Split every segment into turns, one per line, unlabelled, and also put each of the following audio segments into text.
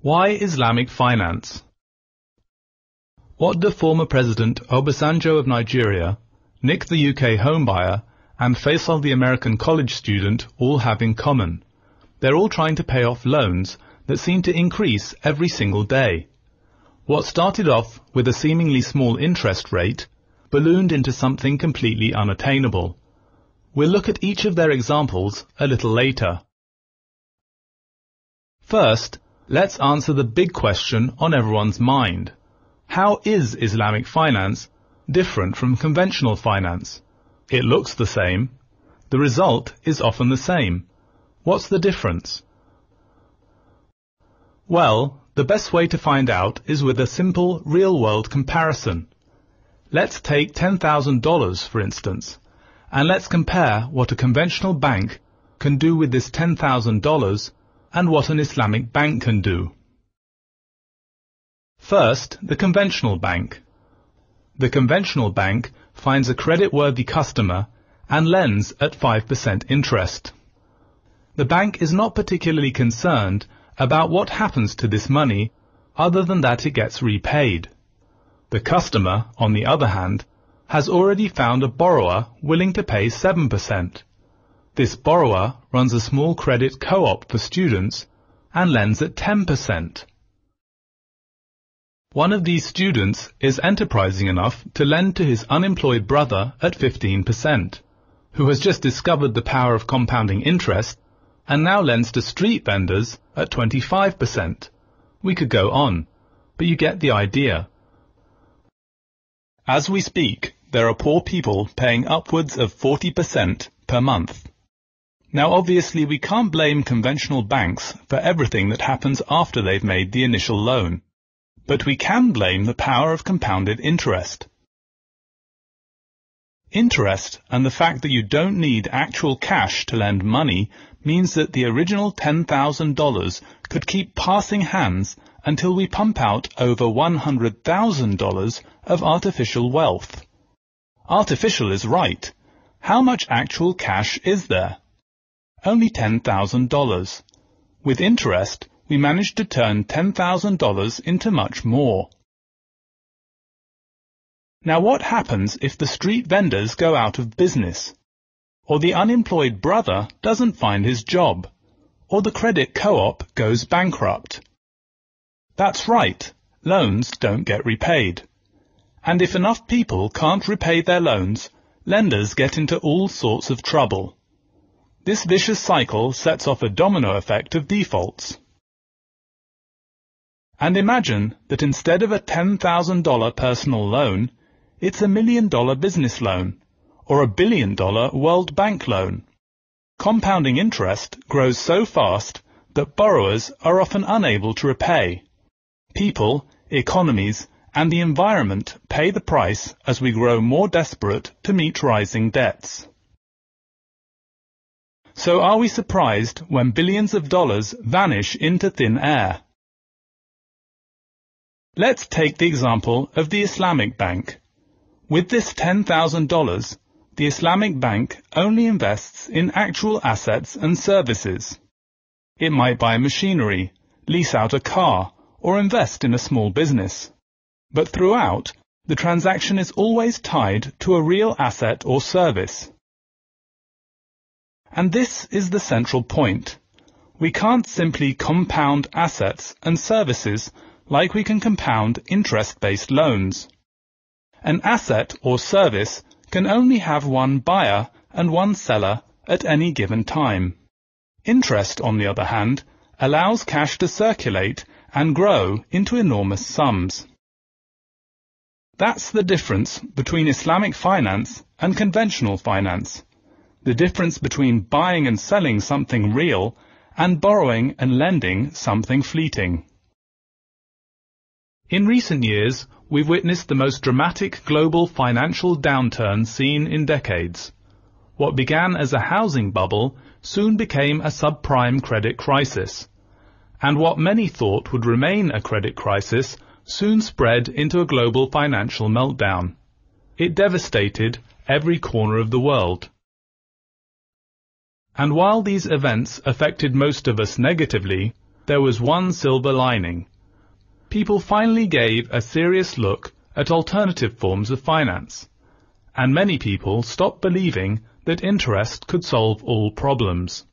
Why Islamic finance? What do former President Obasanjo of Nigeria, Nick the UK homebuyer, and Faisal the American college student all have in common? They're all trying to pay off loans that seem to increase every single day. What started off with a seemingly small interest rate ballooned into something completely unattainable. We'll look at each of their examples a little later. First, let's answer the big question on everyone's mind. How is Islamic finance different from conventional finance? It looks the same. The result is often the same. What's the difference? Well, the best way to find out is with a simple real-world comparison. Let's take $10,000 for instance, and let's compare what a conventional bank can do with this $10,000 and what an Islamic bank can do. First, the conventional bank. The conventional bank finds a credit-worthy customer and lends at 5% interest. The bank is not particularly concerned about what happens to this money other than that it gets repaid. The customer, on the other hand, has already found a borrower willing to pay 7%. This borrower runs a small credit co-op for students and lends at 10%. One of these students is enterprising enough to lend to his unemployed brother at 15%, who has just discovered the power of compounding interest and now lends to street vendors at 25%. We could go on, but you get the idea. As we speak, there are poor people paying upwards of 40% per month. Now obviously we can't blame conventional banks for everything that happens after they've made the initial loan, but we can blame the power of compounded interest. Interest and the fact that you don't need actual cash to lend money means that the original $10,000 could keep passing hands until we pump out over $100,000 of artificial wealth. Artificial is right. How much actual cash is there? Only $10,000. With interest, we managed to turn $10,000 into much more. Now what happens if the street vendors go out of business? Or the unemployed brother doesn't find his job? Or the credit co-op goes bankrupt? That's right, loans don't get repaid. And if enough people can't repay their loans, lenders get into all sorts of trouble. This vicious cycle sets off a domino effect of defaults. And imagine that instead of a $10,000 personal loan, it's $1 million business loan, or $1 billion World Bank loan. Compounding interest grows so fast that borrowers are often unable to repay. People, economies, and the environment pay the price as we grow more desperate to meet rising debts. So are we surprised when billions of dollars vanish into thin air? Let's take the example of the Islamic Bank. With this $10,000, the Islamic Bank only invests in actual assets and services. It might buy machinery, lease out a car, or invest in a small business. But throughout, the transaction is always tied to a real asset or service. And this is the central point. We can't simply compound assets and services like we can compound interest-based loans. An asset or service can only have one buyer and one seller at any given time. Interest, on the other hand, allows cash to circulate and grow into enormous sums. That's the difference between Islamic finance and conventional finance. The difference between buying and selling something real and borrowing and lending something fleeting. In recent years, we've witnessed the most dramatic global financial downturn seen in decades. What began as a housing bubble soon became a subprime credit crisis. And what many thought would remain a credit crisis soon spread into a global financial meltdown. It devastated every corner of the world. And while these events affected most of us negatively, there was one silver lining. People finally gave a serious look at alternative forms of finance, and many people stopped believing that interest could solve all problems.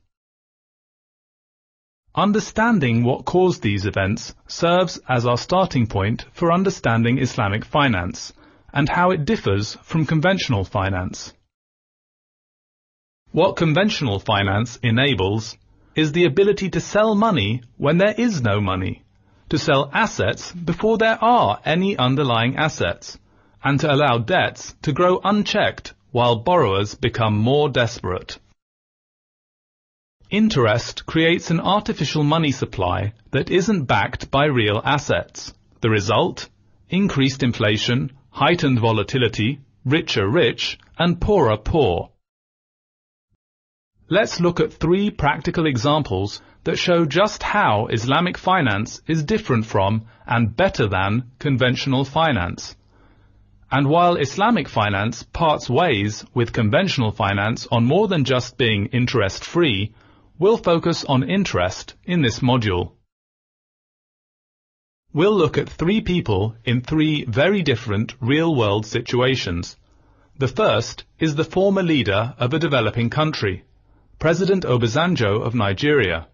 Understanding what caused these events serves as our starting point for understanding Islamic finance and how it differs from conventional finance. What conventional finance enables is the ability to sell money when there is no money, to sell assets before there are any underlying assets, and to allow debts to grow unchecked while borrowers become more desperate. Interest creates an artificial money supply that isn't backed by real assets. The result? Increased inflation, heightened volatility, richer rich, and poorer poor. Let's look at 3 practical examples that show just how Islamic finance is different from and better than conventional finance. And while Islamic finance parts ways with conventional finance on more than just being interest-free, we'll focus on interest in this module. We'll look at 3 people in 3 very different real-world situations. The first is the former leader of a developing country, President Obasanjo of Nigeria.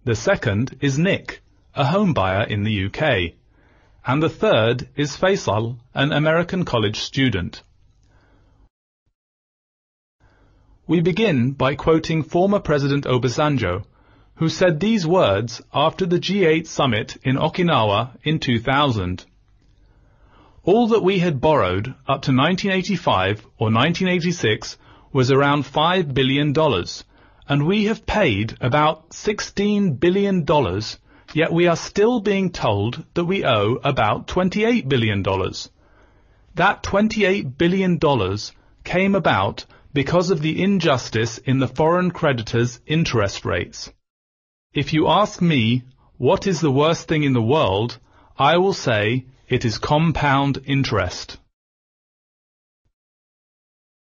The second is Nick, a home buyer in the UK. And the third is Faisal, an American college student. We begin by quoting former President Obasanjo, who said these words after the G8 summit in Okinawa in 2000. All that we had borrowed up to 1985 or 1986 was around $5 billion, and we have paid about $16 billion, yet we are still being told that we owe about $28 billion. That $28 billion came about because of the injustice in the foreign creditors' interest rates. If you ask me, what is the worst thing in the world, I will say it is compound interest.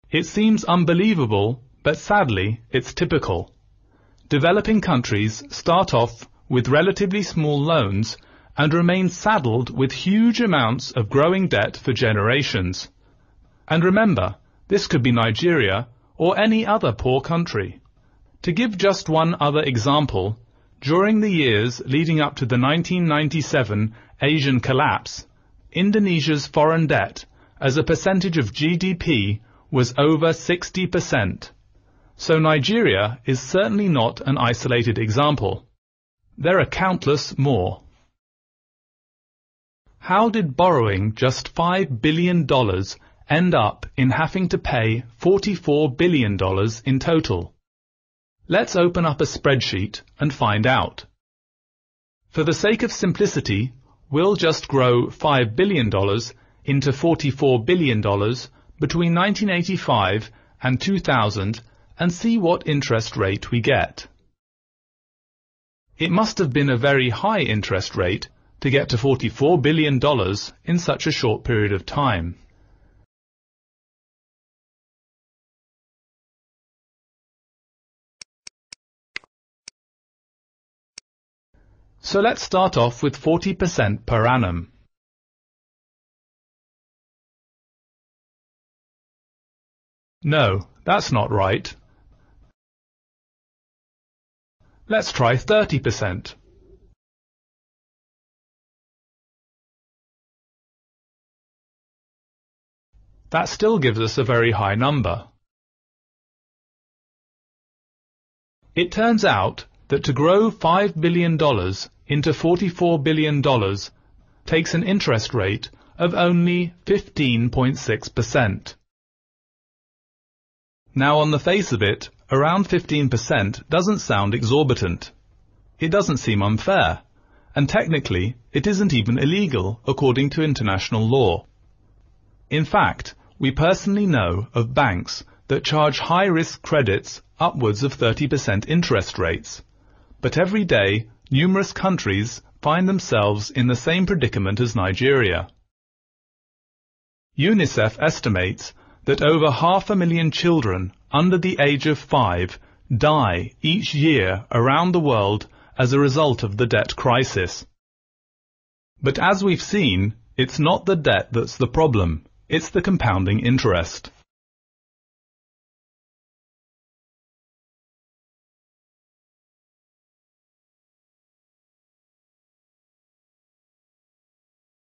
It seems unbelievable, but sadly, it's typical. Developing countries start off with relatively small loans and remain saddled with huge amounts of growing debt for generations. And remember, this could be Nigeria or any other poor country. To give just one other example, during the years leading up to the 1997 Asian collapse, Indonesia's foreign debt as a percentage of GDP was over 60%. So Nigeria is certainly not an isolated example. There are countless more. How did borrowing just $5 billion end up in having to pay $44 billion in total? Let's open up a spreadsheet and find out. For the sake of simplicity, we'll just grow $5 billion into $44 billion between 1985 and 2000 and see what interest rate we get. It must have been a very high interest rate to get to $44 billion in such a short period of time. So let's start off with 40% per annum. No, that's not right. Let's try 30%. That still gives us a very high number. It turns out that to grow $5 billion into $44 billion takes an interest rate of only 15.6%. Now, on the face of it, around 15% doesn't sound exorbitant. It doesn't seem unfair, and technically it isn't even illegal according to international law. In fact, we personally know of banks that charge high-risk credits upwards of 30% interest rates. But every day, numerous countries find themselves in the same predicament as Nigeria. UNICEF estimates that over 500,000 children under the age of 5 die each year around the world as a result of the debt crisis. But as we've seen, it's not the debt that's the problem, it's the compounding interest.